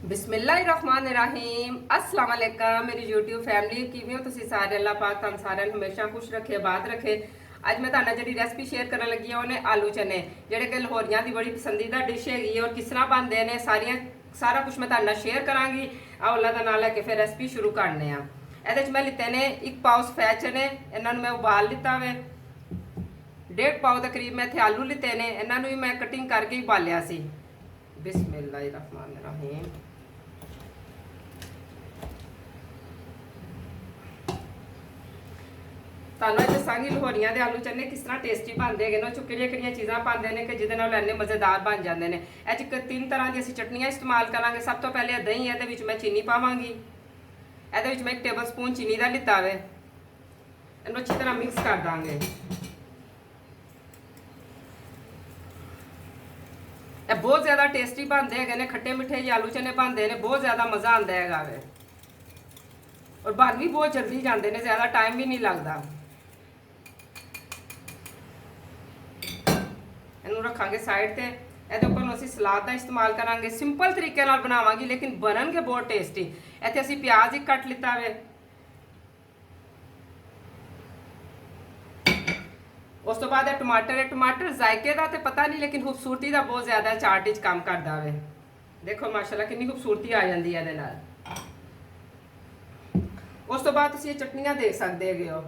बिस्मिल्लाहिर्रहमानिर्रहीम अस्सलाम वालेकुम मेरी YouTube फैमिली किवें हो तुसीं सारे। अल्लाह पाक तुहानूं सारिਆਂ ਨੂੰ हमेशा खुश रखे आबाद रखे। ਅੱਜ ਮੈਂ ਤੁਹਾਡੇ ਨਾਲ ਜਿਹੜੀ ਰੈਸਪੀ ਸ਼ੇਅਰ ਕਰਨ ਲੱਗੀ ਹਾਂ ਉਹਨੇ ਆਲੂ ਚਨੇ ਜਿਹੜੇ ਕਿ ਲਾਹੌਰੀਆਂ ਦੀ ਬੜੀ ਪਸੰਦੀਦਾ ਡਿਸ਼ ਹੈਗੀ ਹੈ ਔਰ ਕਿਸ ਤਰ੍ਹਾਂ ਬਣਦੇ ਨੇ ਸਾਰਾ ਕੁਝ ਮੈਂ ਤੁਹਾਡੇ ਨਾਲ ਸ਼ੇਅਰ ਕਰਾਂਗੀ। ਆਓ ਅੱਲਾ ਦਾ ਨਾਮ ਲੈ ਕੇ ਫਿਰ ਰੈਸਪੀ ਸ਼ੁਰੂ ਕਰਨੇ ਆ। ਇਹਦੇ ਵਿੱਚ ਮੈਂ ਲਿੱਤੇ ਨੇ 1 ਪਾਉ ਸਫੈਦ ਚਨੇ, ਇਹਨਾਂ ਨੂੰ ਮੈਂ ਉਬਾਲ ਲਿੱਤਾ ਵੇ। 1.5 ਪਾਉ ਦੇ ਕਰੀਬ ਮੈਂ ਇੱਥੇ ਆਲੂ ਲਿੱਤੇ ਨੇ, ਇਹਨਾਂ ਨੂੰ ਵੀ ਮੈਂ ਕਟਿੰਗ ਕਰਕੇ ਹੀ ਉਬਾਲਿਆ ਸੀ। ਬਿਸਮਿल्लाहिर्रहमानिर्रहीम। ਤੁਹਾਨੂੰ ਇਹ ਦੱਸਾਂਗੀ ਲਾਹੌਰੀਆਂ ਦੇ ਆਲੂ ਚਨੇ ਕਿਸ ਤਰ੍ਹਾਂ ਟੇਸਟੀ ਬਣਦੇ ਹੈਗੇ ਨੇ, ਕਿਹੜੀਆਂ ਚੀਜ਼ਾਂ ਪਾਉਂਦੇ ਨੇ ਕਿ ਜਿਹਦੇ ਨਾਲ ਇੰਨੇ ਮਜ਼ੇਦਾਰ ਬਣ ਜਾਂਦੇ ਨੇ। ਇਹ 'ਚ 3 ਤਰ੍ਹਾਂ ਦੀ ਅਸੀਂ ਚਟਨੀਆਂ ਇਸਤੇਮਾਲ ਕਰਾਂਗੇ। ਸਭ ਤੋਂ ਪਹਿਲੇ ਦਹੀਂ, ਇਹਦੇ ਵਿੱਚ ਮੈਂ ਚੀਨੀ ਪਾਵਾਂਗੀ। ਇਹਦੇ ਵਿੱਚ ਮੈਂ 1 ਟੇਬਲ ਸਪੂਨ ਚੀਨੀ ਦਾ ਲਿੱਤਾ ਵੇ, ਇਹਨੂੰ ਅੱਛੀ ਤਰ੍ਹਾਂ ਮਿਕਸ ਕਰ ਦਾਂਗੇ। ਇਹ ਬਹੁਤ ਜ਼ਿਆਦਾ ਟੇਸਟੀ ਬਣਦੇ ਹੈਗੇ ਨੇ, ਖੱਟੇ ਮਿੱਠੇ ਜਿਹੇ ਆਲੂ ਚਨੇ ਬਣਦੇ ਨੇ, ਬਹੁਤ ਜ਼ਿਆਦਾ ਮਜ਼ਾ ਆਉਂਦਾ ਹੈਗਾ ਵੇ ਔਰ ਬਣ ਵੀ ਬਹੁਤ ਜਲਦੀ ਜਾਂਦੇ ਨੇ, ਜ਼ਿਆਦਾ ਟਾਈਮ ਵੀ ਨਹੀਂ ਲੱਗਦਾ। ਇਹਨੂੰ ਰੱਖਾਂਗੇ ਸਾਈਡ ਤੇ। ਇਹਦੇ ਉੱਪਰ ਅਸੀਂ ਸਲਾਦ ਦਾ ਇਸਤੇਮਾਲ ਕਰਾਂਗੇ। ਸਿੰਪਲ ਤਰੀਕੇ ਨਾਲ ਬਣਾਵਾਂਗੀ ਲੇਕਿਨ ਬਣਨਗੇ ਬਹੁਤ ਟੇਸਟੀ। ਇੱਥੇ ਅਸੀਂ ਪਿਆਜ਼ ਇੱਕ ਕੱਟ ਲਿੱਤਾ ਵੇ। ਉਸ ਤੋਂ ਬਾਅਦ ਟਮਾਟਰ ਜ਼ਾਇਕੇ ਦਾ ਤੇ ਪਤਾ ਨਹੀਂ ਲੇਕਿਨ ਖੂਬਸੂਰਤੀ ਦਾ ਬਹੁਤ ਜ਼ਿਆਦਾ ਚਾਟ ਵਿੱਚ ਕੰਮ ਕਰਦਾ ਵੇ। ਦੇਖੋ ਮਾਸ਼ਾਅੱਲਾ ਕਿੰਨੀ ਖੂਬਸੂਰਤੀ ਆ ਜਾਂਦੀ ਹੈ ਇਹਦੇ ਨਾਲ। ਉਸ ਤੋਂ ਬਾਅਦ ਤੁਸੀਂ ਇਹ ਚਟਨੀਆਂ ਦੇਖ ਸਕਦੇ ਹੈਗੇ ਹੋ।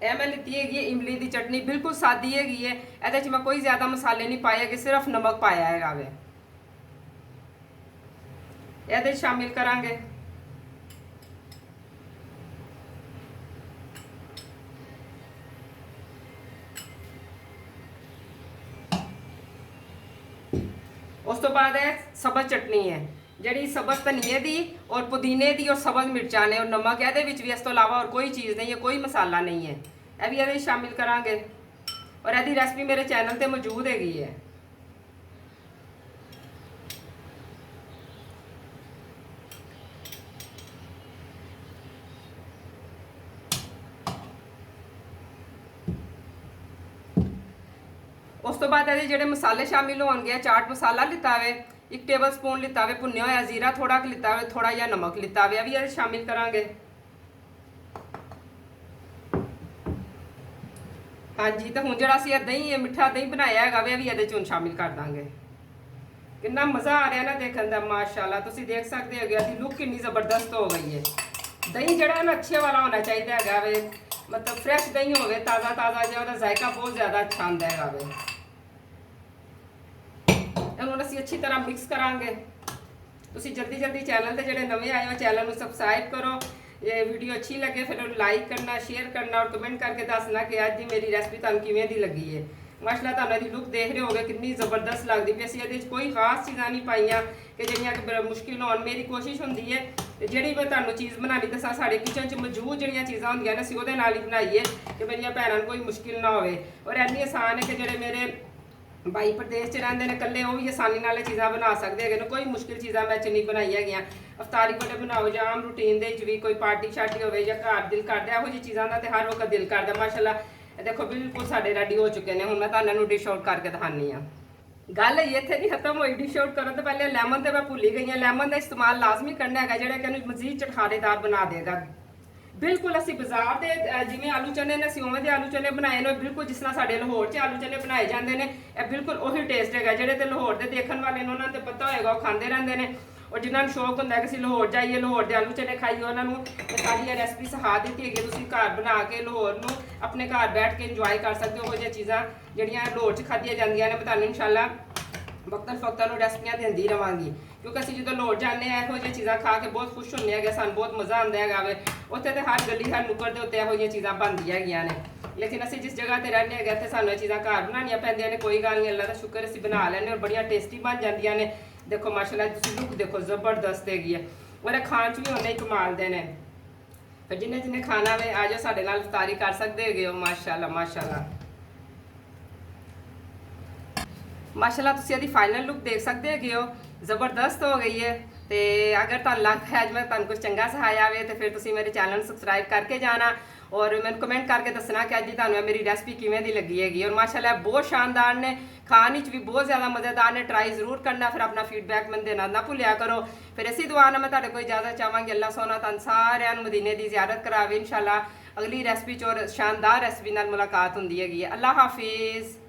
ਇਹ ਮੈਂ ਲਿੱਤੀ ਹੈਗੀ ਇਮਲੀ ਦੀ ਚਟਨੀ, ਬਿਲਕੁਲ ਸਾਦੀ ਹੈਗੀ ਹੈ। ਇਹਦੇ 'ਚ ਮੈਂ ਕੋਈ ਜ਼ਿਆਦਾ ਮਸਾਲੇ ਨਹੀਂ ਪਾਏ ਹੈਗੇ, ਸਿਰਫ ਨਮਕ ਪਾਇਆ ਹੈਗਾ ਵੇ। ਇਹਦੇ ਸ਼ਾਮਿਲ ਕਰਾਂਗੇ ਉਸ ਤੋਂ ਬਾਅਦ ਹੈ ਸਬਜ਼ ਚਟਨੀ ਹੈ, ਜਿਹੜੀ ਸਬਜ਼ ਧਨੀਏ ਦੀ ਔਰ ਪੁਦੀਨੇ ਦੀ ਔਰ ਸਬਜ਼ ਮਿਰਚਾਂ ਨੇ ਔਰ ਨਮਕ। ਇਹਦੇ ਵਿੱਚ ਵੀ ਇਸ ਤੋਂ ਇਲਾਵਾ ਹੋਰ ਕੋਈ ਚੀਜ਼ ਨਹੀਂ ਹੈ, ਕੋਈ ਮਸਾਲਾ ਨਹੀਂ ਹੈ। ਇਹ ਵੀ ਇਹਦੇ ਸ਼ਾਮਿਲ ਕਰਾਂਗੇ ਔਰ ਇਹਦੀ ਰੈਸਪੀ ਮੇਰੇ ਚੈਨਲ ਤੇ ਮੌਜੂਦ ਹੈਗੀ ਹੈ। ਉਸ ਤੋਂ ਬਾਅਦ ਇਹਦੇ ਜਿਹੜੇ ਮਸਾਲੇ ਸ਼ਾਮਿਲ ਹੋਣਗੇ, ਚਾਟ ਮਸਾਲਾ ਲਿੱਤਾ ਵੇ 1 ਟੇਬਲ ਸਪੂਨ ਲਿੱਤਾ ਵੇ, ਭੁੰਨਿਆ ਹੋਇਆ ਜ਼ੀਰਾ ਥੋੜਾ ਕੁ ਲਿੱਤਾ ਵੇ, ਥੋੜਾ ਜਿਹਾ ਨਮਕ ਲਿੱਤਾ ਵੇ, ਇਹ ਵੀ ਇਹਦੇ ਸ਼ਾਮਿਲ ਕਰਾਂਗੇ। ਹਾਂਜੀ, ਤੇ ਹੁਣ ਜਿਹੜਾ ਅਸੀਂ ਦਹੀਂ ਮਿੱਠਾ ਦਹੀਂ ਬਣਾਇਆ ਹੈਗਾ ਵੇ, ਇਹ ਵੀ ਇਹਦੇ 'ਚ ਹੁਣ ਸ਼ਾਮਿਲ ਕਰ ਦਾਂਗੇ। ਕਿੰਨਾ ਮਜ਼ਾ ਆ ਰਿਹਾ ਨਾ ਦੇਖਣ ਦਾ, ਮਾਸ਼ਾਅੱਲਾ। ਤੁਸੀਂ ਦੇਖ ਸਕਦੇ ਹੈਗੇ ਇਹਦੀ ਲੁੱਕ ਕਿੰਨੀ ਜ਼ਬਰਦਸਤ ਹੋ ਗਈ ਹੈ। ਦਹੀਂ ਜਿਹੜਾ ਨਾ ਅੱਛੇ ਵਾਲਾ ਹੋਣਾ ਚਾਹੀਦਾ ਹੈਗਾ ਵੇ, ਮਤਲਬ ਫਰੈਸ਼ ਦਹੀਂ ਹੋਵੇ, ਤਾਜ਼ਾ ਜਿਹਾ, ਉਹਦਾ ਜ਼ਾਇਕਾ ਬਹੁਤ ਜ਼ਿਆਦਾ ਅੱਛਾ ਆਉਂਦਾ ਹੈਗਾ ਵੇ। ਇਹਨੂੰ ਅਸੀਂ ਅੱਛੀ ਤਰ੍ਹਾਂ ਮਿਕਸ ਕਰਾਂਗੇ। ਤੁਸੀਂ ਜਲਦੀ ਚੈਨਲ ਤੇ ਜਿਹੜੇ ਨਵੇਂ ਆਏ ਹੋ ਚੈਨਲ ਨੂੰ ਸਬਸਕ੍ਰਾਈਬ ਕਰੋ। ਇਹ ਵੀਡੀਓ ਅੱਛੀ ਲੱਗੇ ਫਿਰ ਉਹਨੂੰ ਲਾਈਕ ਕਰਨਾ, ਸ਼ੇਅਰ ਕਰਨਾ ਔਰ ਕਮੈਂਟ ਕਰਕੇ ਦੱਸਣਾ ਕਿ ਅੱਜ ਦੀ ਮੇਰੀ ਰੈਸਪੀ ਤੁਹਾਨੂੰ ਕਿਵੇਂ ਦੀ ਲੱਗੀ ਹੈ। ਮਾਸ਼ਾਅੱਲਾ ਤੁਹਾਨੂੰ ਇਹਦੀ ਲੁੱਕ ਦੇਖ ਰਹੇ ਹੋਗੇ ਕਿੰਨੀ ਜ਼ਬਰਦਸਤ ਲੱਗਦੀ ਪਈ। ਅਸੀਂ ਇਹਦੇ 'ਚ ਕੋਈ ਖਾਸ ਚੀਜ਼ਾਂ ਨਹੀਂ ਪਾਈਆਂ ਕਿ ਜਿਹੜੀਆਂ ਕਿ ਮੁਸ਼ਕਿਲ ਹੋਣ। ਮੇਰੀ ਕੋਸ਼ਿਸ਼ ਹੁੰਦੀ ਹੈ ਤੇ ਜਿਹੜੀ ਮੈਂ ਤੁਹਾਨੂੰ ਚੀਜ਼ ਬਣਾਉਣੀ ਦੱਸਾਂ, ਸਾਡੇ ਕਿਚਨ 'ਚ ਮੌਜੂਦ ਜਿਹੜੀਆਂ ਚੀਜ਼ਾਂ ਹੁੰਦੀਆਂ ਨੇ ਅਸੀਂ ਉਹਦੇ ਨਾਲ ਹੀ ਬਣਾਈਏ ਕਿ ਮੇਰੀਆਂ ਭੈਣਾਂ ਨੂੰ ਕੋਈ ਮੁਸ਼ਕਿਲ ਨਾ ਹੋਵੇ। ਔਰ ਇੰਨੀ ਆਸਾਨ ਹੈ ਕਿ ਜਿਹੜੇ ਮੇਰੇ ਬਾਈ ਪ੍ਰਦੇਸ਼ 'ਚ ਰਹਿੰਦੇ ਨੇ ਇਕੱਲੇ, ਉਹ ਵੀ ਆਸਾਨੀ ਨਾਲ ਇਹ ਚੀਜ਼ਾਂ ਬਣਾ ਸਕਦੇ ਹੈਗੇ ਨੇ। ਕੋਈ ਮੁਸ਼ਕਿਲ ਚੀਜ਼ਾਂ ਮੈਂ 'ਚ ਨਹੀਂ ਬਣਾਈ ਹੈਗੀਆਂ। ਅਫਤਾਰੀ ਵਾਲੇ ਬਣਾਓ ਜਾਂ ਆਮ ਰੂਟੀਨ ਦੇ ਵਿੱਚ ਵੀ ਕੋਈ ਪਾਰਟੀ ਸ਼ਾਰਟੀ ਹੋਵੇ ਜਾਂ ਘਰ ਦਿਲ ਕਰਦਾ, ਇਹੋ ਜਿਹੀ ਚੀਜ਼ਾਂ ਦਾ ਤੇ ਹਰ ਵਕਤ ਦਿਲ ਕਰਦਾ। ਮਾਸ਼ਾਅੱਲਾ ਇਹ ਦੇਖੋ ਬਿਲਕੁਲ ਸਾਡੇ ਰੈਡੀ ਹੋ ਚੁੱਕੇ ਨੇ। ਹੁਣ ਮੈਂ ਤੁਹਾਨੂੰ ਨੂੰ ਡਿਸ਼ ਆਊਟ ਕਰਕੇ ਦਿਖਾਉਂਦੀ ਹਾਂ। ਗੱਲ ਇੱਥੇ ਨਹੀਂ ਖਤਮ ਹੋਈ। ਡਿਸ਼ ਆਊਟ ਕਰਨ ਤੋਂ ਪਹਿਲੇ ਲੈਮਨ ਤੇ ਮੈਂ ਭੁੱਲ ਹੀ ਗਈ ਹਾਂ। ਲੈਮਨ ਦਾ ਇਸਤੇਮਾਲ ਲਾਜ਼ਮੀ ਕਰਨਾ ਹੈਗਾ, ਜਿਹੜਾ ਕਿ ਇਹਨੂੰ ਮਜ਼ੀਦ ਚਟਖਾਰੇਦਾਰ ਬਣਾ ਦੇਗਾ। ਬਿਲਕੁਲ ਅਸੀਂ ਬਾਜ਼ਾਰ ਦੇ ਜਿਵੇਂ ਆਲੂ ਚਨੇ ਨੇ ਅਸੀਂ ਉਵੇਂ ਦੇ ਆਲੂ ਚਨੇ ਬਣਾਏ ਨੇ, ਬਿਲਕੁਲ ਜਿਸ ਤਰ੍ਹਾਂ ਸਾਡੇ ਲਾਹੌਰ 'ਚ ਆਲੂ ਚਨੇ ਬਣਾਏ ਜਾਂਦੇ ਨੇ। ਇਹ ਬਿਲਕੁਲ ਉਹੀ ਟੇਸਟ ਹੈਗਾ। ਜਿਹੜੇ ਤੇ ਲਾਹੌਰ ਦੇ ਦੇਖਣ ਵਾਲੇ ਨੇ ਉਹਨਾਂ ਨੂੰ ਤੇ ਪਤਾ ਹੋਏਗਾ, ਉਹ ਖਾਂਦੇ ਰਹਿੰਦੇ ਨੇ। ਔਰ ਜਿਨ੍ਹਾਂ ਨੂੰ ਸ਼ੌਕ ਹੁੰਦਾ ਕਿ ਅਸੀਂ ਲਾਹੌਰ ਜਾਈਏ, ਲਾਹੌਰ ਦੇ ਆਲੂ ਚਨੇ ਖਾਈਏ, ਉਹਨਾਂ ਨੂੰ ਇਹ ਸਾਰੀ ਰੈਸਪੀ ਸਿਖਾ ਦਿੱਤੀ ਹੈਗੀ। ਤੁਸੀਂ ਘਰ ਬਣਾ ਕੇ ਲਾਹੌਰ ਨੂੰ ਆਪਣੇ ਘਰ ਬੈਠ ਕੇ ਇੰਜੋਏ ਕਰ ਸਕਦੇ ਹੋ। ਉਹ ਜਿਹੀਆਂ ਚੀਜ਼ਾਂ ਜਿਹੜੀਆਂ ਲਾਹੌਰ 'ਚ ਖਾਧੀਆਂ ਜਾਂਦੀਆਂ ਨੇ, ਮੈਂ ਤੁਹਾਨੂੰ ਇਨਸ਼ਾਅੱਲਾ ਵਕਤਨ ਫਕਤਨ ਨੂੰ ਰੈਸਪੀਆਂ ਦਿੰਦੀ ਰਵਾਂਗੀ। ਕਿਉਂਕਿ ਅਸੀਂ ਜਦੋਂ ਲਾਹੌਰ ਜਾਂਦੇ ਹਾਂ ਇਹੋ ਜਿਹੀਆਂ ਚੀਜ਼ਾਂ ਖਾ ਕੇ ਬਹੁਤ ਖੁਸ਼ ਹੁੰਦੇ ਹੈਗੇ, ਸਾਨੂੰ ਬਹੁਤ ਮਜ਼ਾ ਆਉਂਦਾ ਹੈਗਾ ਵੇ। ਉੱਥੇ ਤੇ ਹਰ ਗਲੀ ਹਰ ਨੁੱਕਰ ਦੇ ਉੱਤੇ ਇਹੋ ਜਿਹੀਆਂ ਚੀਜ਼ਾਂ ਬਣਦੀਆਂ ਹੈਗੀਆਂ ਨੇ। ਲੇਕਿਨ ਅਸੀਂ ਜਿਸ ਜਗ੍ਹਾ ਤੇ ਰਹਿੰਦੇ ਹੈਗੇ ਇੱਥੇ ਸਾਨੂੰ ਇਹ ਚੀਜ਼ਾਂ ਘਰ ਬਣਾਉਣੀਆਂ ਪੈਂਦੀਆਂ ਨੇ। ਕੋਈ ਗੱਲ ਨਹੀਂ, ਅੱਲਾ ਦਾ ਸ਼ੁਕਰ ਅਸੀਂ ਬਣਾ ਲੈਂਦੇ ਔਰ ਬੜੀਆਂ ਟੇਸਟੀ ਬਣ ਜਾਂਦੀਆਂ ਨੇ। ਦੇਖੋ ਮਾਸ਼ਾਅੱਲਾ ਤੁਸੀਂ ਲੁੱਕ ਦੇਖੋ ਜ਼ਬਰਦਸਤ ਹੈਗੀ ਹੈ ਔਰ ਇਹ ਖਾਣ 'ਚ ਵੀ ਉਹਨੇ ਹੀ ਕਮਾਲ ਦੇ ਨੇ। ਫਿਰ ਜਿਹਨੇ ਖਾਣਾ ਵੇ ਆ ਜਾਓ ਸਾਡੇ ਨਾਲ ਇਫਤਾਰੀ ਕਰ ਸਕਦੇ ਹੈਗੇ ਹੋ। ਮਾਸ਼ਾਅੱਲਾ ਤੁਸੀਂ ਇਹਦੀ ਫਾਈਨਲ ਲੁੱਕ ਦੇਖ ਸਕਦੇ ਹੈਗੇ ਹੋ, ਜ਼ਬਰਦਸਤ ਹੋ ਗਈ ਹੈ। ਤੇ ਅਗਰ ਤੁਹਾਨੂੰ ਲੱਗਦਾ ਹੈ ਅੱਜ ਮੈਂ ਤੁਹਾਨੂੰ ਕੁਝ ਚੰਗਾ ਸਿਖਾਇਆ ਹੋਵੇ ਤੇ ਫਿਰ ਤੁਸੀਂ ਮੇਰੇ ਚੈਨਲ ਨੂੰ ਸਬਸਕ੍ਰਾਈਬ ਕਰਕੇ ਜਾਣਾ ਔਰ ਮੈਨੂੰ ਕਮੈਂਟ ਕਰਕੇ ਦੱਸਣਾ ਕਿ ਅੱਜ ਤੁਹਾਨੂੰ ਮੇਰੀ ਰੈਸਪੀ ਕਿਵੇਂ ਦੀ ਲੱਗੀ ਹੈਗੀ। ਔਰ ਮਾਸ਼ਾਅੱਲਾ ਬਹੁਤ ਸ਼ਾਨਦਾਰ ਨੇ, ਖਾਣ ਵਿੱਚ ਵੀ ਬਹੁਤ ਜ਼ਿਆਦਾ ਮਜ਼ੇਦਾਰ ਨੇ। ਟਰਾਈ ਜ਼ਰੂਰ ਕਰਨਾ, ਫਿਰ ਆਪਣਾ ਫੀਡਬੈਕ ਮੈਨੂੰ ਦੇਣਾ ਨਾ ਭੁੱਲਿਆ ਕਰੋ। ਫਿਰ ਇਸੇ ਦੁਆ ਨਾਲ ਮੈਂ ਤੁਹਾਡੇ ਕੋਲ ਇਜਾਜ਼ਤ ਚਾਹਾਂਗੀ। ਅੱਲਾਹ ਸੋਨਾ ਤੁਹਾਨੂੰ ਸਾਰਿਆਂ ਨੂੰ ਮਦੀਨੇ ਦੀ ਜ਼ਿਆਰਤ ਕਰਾਵੇ। ਇਨਸ਼ਾਅੱਲਾ ਅਗਲੀ ਰੈਸਪੀ 'ਚ ਔਰ ਸ਼ਾਨਦਾਰ ਰੈਸਪੀ ਨਾਲ ਮੁਲਾਕਾਤ ਹੁੰਦੀ ਹੈਗੀ ਹੈ। ਅੱਲਾਹ ਹਾਫਿਜ਼।